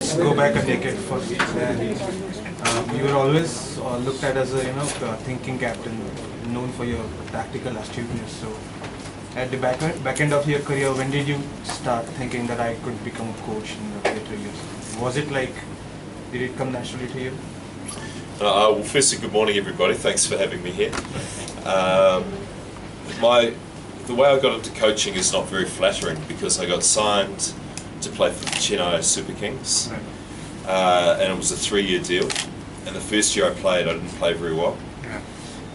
let's go back a decade first. And you were always looked at as a thinking captain, known for your tactical astuteness. So, at the back end of your career, when did you start thinking that I could become a coach in the later years? Was it like, did it come naturally to you? Well, firstly, good morning, everybody. Thanks for having me here. The way I got into coaching is not very flattering because I got signed to play for the Chennai SuperGiants, and it was a 3-year deal. And the first year I played, I didn't play very well.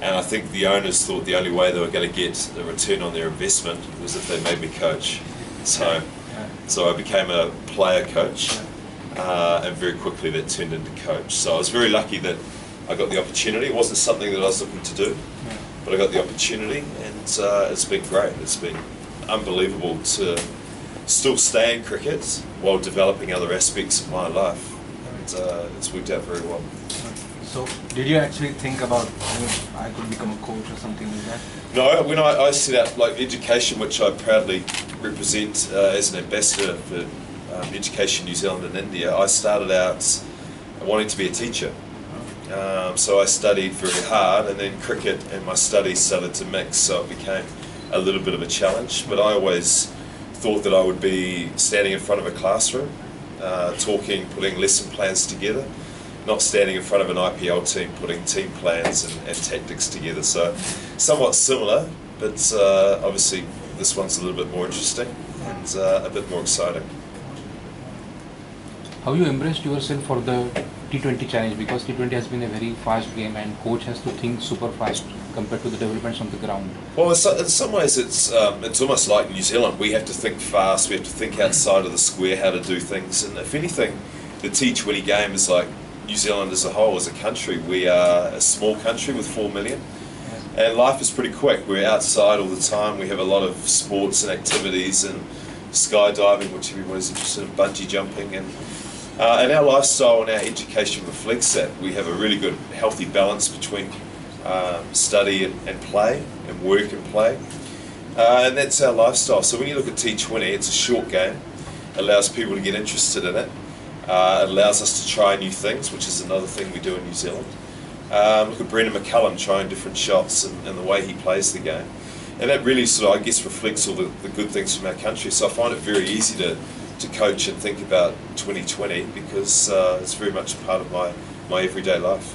And I think the owners thought the only way they were going to get a return on their investment was if they made me coach. So I became a player coach, and very quickly that turned into coach. So I was very lucky that I got the opportunity. It wasn't something that I was looking to do, but I got the opportunity, and it's been great. It's been unbelievable to still stay in cricket while developing other aspects of my life, and it's worked out very well. So, did you actually think about I could become a coach or something like that? No, when I set out like education, which I proudly represent as an ambassador for Education New Zealand and India, I started out wanting to be a teacher. So I studied very hard, and then cricket and my studies started to mix, so it became a little bit of a challenge. But I always thought that I would be standing in front of a classroom, talking, putting lesson plans together, not standing in front of an IPL team putting team plans and tactics together. So somewhat similar, but obviously this one's a little bit more interesting and a bit more exciting. How you embraced yourself for the T20 challenge, because T20 has been a very fast game and coach has to think super fast compared to the developments on the ground? Well, in some ways it's almost like New Zealand. We have to think fast, we have to think outside of the square how to do things, and if anything, the T20 game is like New Zealand as a whole, as a country. We are a small country with 4 million, and life is pretty quick. We're outside all the time, we have a lot of sports and activities and skydiving, which everybody's interested in, bungee jumping, and our lifestyle and our education reflects that. We have a really good, healthy balance between study and play, and work and play, and that's our lifestyle. So when you look at T20, it's a short game, it allows people to get interested in it, it allows us to try new things, which is another thing we do in New Zealand. Look at Brendan McCullum trying different shots and the way he plays the game, and that really sort of, I guess, reflects all the good things from our country. So I find it very easy to coach and think about 2020 because it's very much part of my everyday life.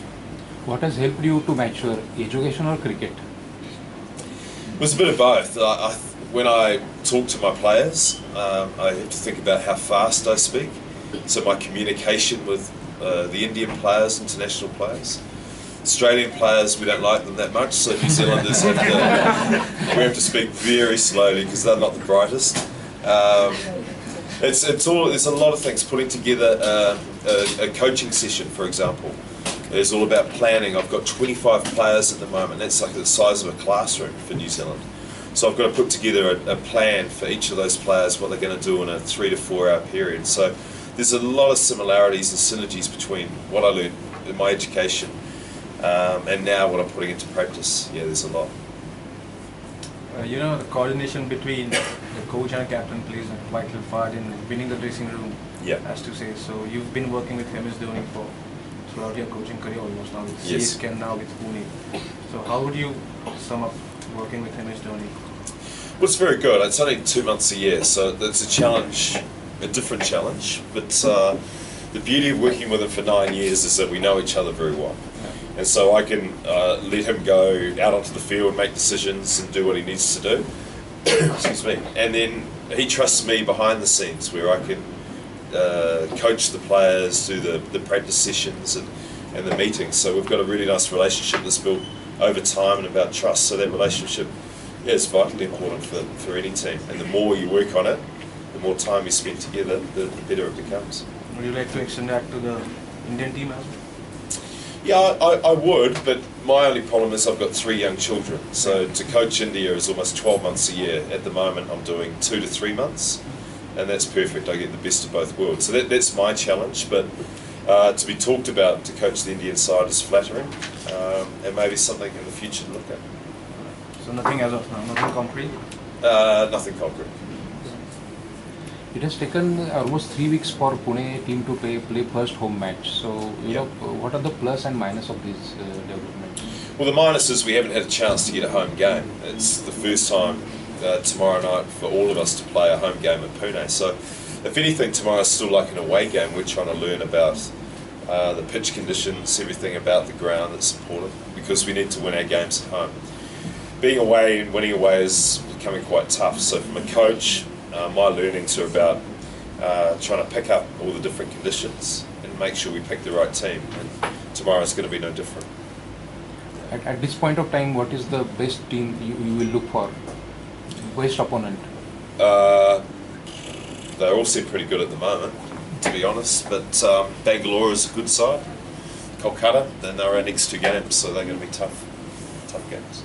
What has helped you to mature, education or cricket? It was a bit of both. When I talk to my players, I have to think about how fast I speak. So my communication with the Indian players, international players. Australian players, we don't like them that much, so New Zealanders we have to speak very slowly because they're not the brightest. There's a lot of things. Putting together a coaching session, for example, is all about planning. I've got 25 players at the moment. That's like the size of a classroom for New Zealand. So I've got to put together a plan for each of those players, what they're going to do in a 3 to 4 hour period. So there's a lot of similarities and synergies between what I learned in my education and now what I'm putting into practice. Yeah, there's a lot. The coordination between the coach and captain plays a vital part in winning the dressing room, as to say. So you've been working with MS Dhoni throughout your coaching career almost now, with CSK and now with Pune. So how would you sum up working with MS Dhoni? Well, it's very good. It's only 2 months a year, so it's a challenge, a different challenge. But the beauty of working with him for 9 years is that we know each other very well. And so I can let him go out onto the field, make decisions and do what he needs to do. Excuse me. And then he trusts me behind the scenes where I can coach the players, do the practice sessions and the meetings. So we've got a really nice relationship that's built over time and about trust. So that relationship is vitally important for any team. And the more you work on it, the more time you spend together, the better it becomes. Would you like to extend that to the Indian team as well? Yeah, I would, but my only problem is I've got 3 young children. So to coach India is almost 12 months a year. At the moment I'm doing 2 to 3 months, and that's perfect. I get the best of both worlds. So that's my challenge, but to be talked about to coach the Indian side is flattering, and maybe something in the future to look at. So nothing as of now, nothing concrete? Nothing concrete. It has taken almost 3 weeks for Pune team to play first home match. So, what are the plus and minus of these developments? Well, the minus is we haven't had a chance to get a home game. It's the first time tomorrow night for all of us to play a home game at Pune. So, if anything, tomorrow is still like an away game. We're trying to learn about the pitch conditions, everything about the ground that's important, because we need to win our games at home. Being away and winning away is becoming quite tough. So, from a coach, my learnings are about trying to pick up all the different conditions and make sure we pick the right team. And tomorrow is going to be no different. At this point of time, what is the best team you will look for? Best opponent? They all seem pretty good at the moment, to be honest. But Bangalore is a good side. Kolkata, then they're our next 2 games, so they're going to be tough games.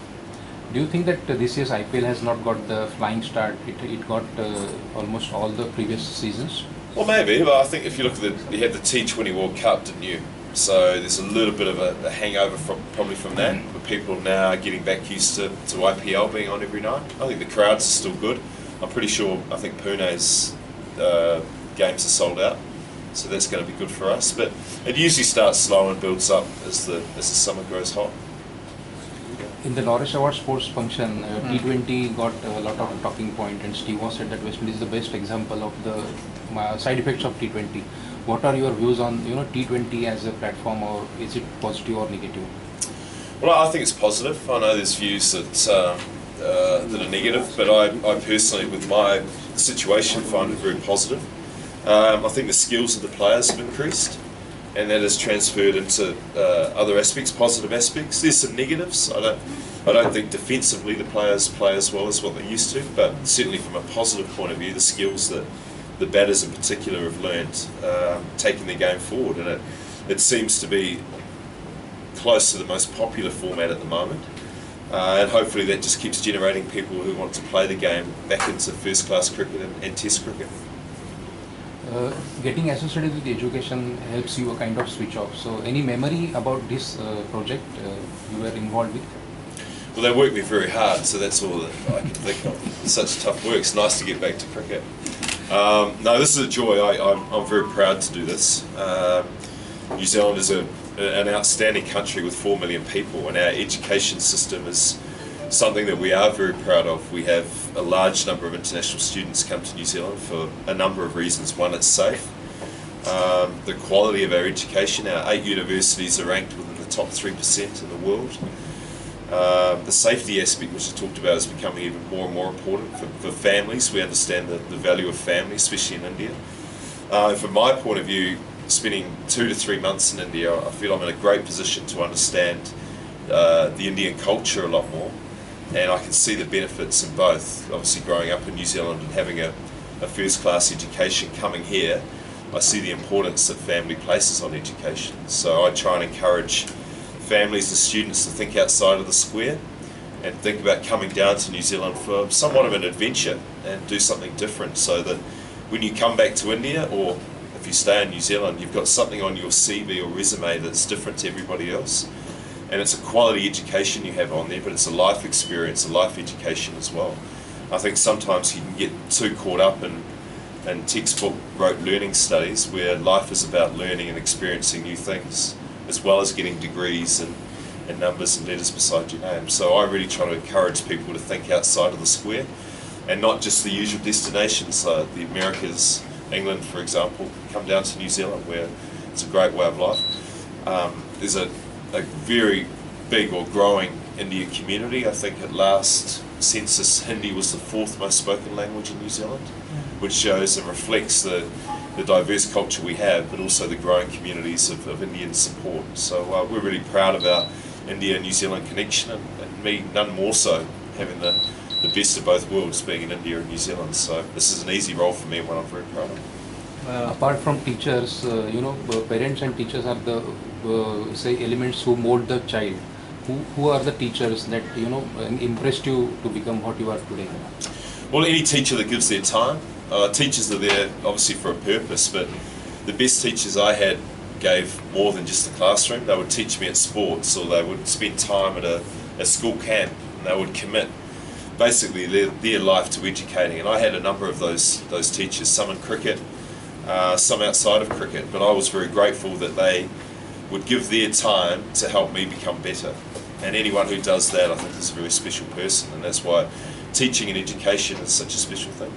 Do you think that this year's IPL has not got the flying start it got almost all the previous seasons? Well, maybe, but I think if you look at you had the T20 World Cup, didn't you? So there's a little bit of a hangover probably from that, where people now are getting back used to IPL being on every night. I think the crowds are still good. I'm pretty sure, I think Pune's games are sold out, so that's going to be good for us. But it usually starts slow and builds up as the summer grows hot. In the Norris Award Sports function, T20 got a lot of talking point, and Steve Waugh said that West Indies is the best example of the side effects of T20. What are your views on T20 as a platform, or is it positive or negative? Well, I think it's positive. I know there's views that are negative, but I personally, with my situation, find it very positive. I think the skills of the players have increased, and that has transferred into other aspects, positive aspects. There's some negatives. I don't think defensively the players play as well as what they used to, but certainly from a positive point of view, the skills that the batters in particular have learned, taking their game forward, and it seems to be close to the most popular format at the moment, and hopefully that just keeps generating people who want to play the game back into first class cricket and test cricket. Getting associated with education helps you a kind of switch off. So any memory about this project you were involved with? Well, they worked me very hard, so that's all that I can think of. It's such tough work. It's nice to get back to cricket. No, this is a joy. I'm very proud to do this. New Zealand is an outstanding country with 4 million people, and our education system is something that we are very proud of. We have a large number of international students come to New Zealand for a number of reasons. One, it's safe. The quality of our education, our 8 universities are ranked within the top 3% in the world. The safety aspect, which I talked about, is becoming even more and more important for families. We understand the value of family, especially in India. From my point of view, spending 2 to 3 months in India, I feel I'm in a great position to understand the Indian culture a lot more, and I can see the benefits in both. Obviously, growing up in New Zealand and having a first-class education, coming here, I see the importance that family places on education. So I try and encourage families and students to think outside of the square and think about coming down to New Zealand for somewhat of an adventure and do something different, so that when you come back to India, or if you stay in New Zealand, you've got something on your CV or resume that's different to everybody else. And it's a quality education you have on there, but it's a life experience, a life education as well. I think sometimes you can get too caught up in textbook rote learning studies, where life is about learning and experiencing new things, as well as getting degrees and numbers and letters beside your name. So I really try to encourage people to think outside of the square, and not just the usual destinations, the Americas, England for example. Come down to New Zealand, where it's a great way of life. There's a very big or growing Indian community. I think at last census Hindi was the 4th most spoken language in New Zealand, which shows and reflects the diverse culture we have, but also the growing communities of Indian support. So we're really proud of our India-New Zealand connection, and me none more so, having the best of both worlds, being in India and New Zealand. So this is an easy role for me, and one I'm very proud of. Apart from teachers, parents and teachers are the say elements who mold the child. Who are the teachers that impressed you to become what you are today? Well, any teacher that gives their time. Teachers are there obviously for a purpose, but the best teachers I had gave more than just the classroom. They would teach me at sports, or they would spend time at a school camp, and they would commit basically their life to educating. And I had a number of those teachers, some in cricket, some outside of cricket, but I was very grateful that they would give their time to help me become better. And anyone who does that, I think, is a very special person, and that's why teaching and education is such a special thing.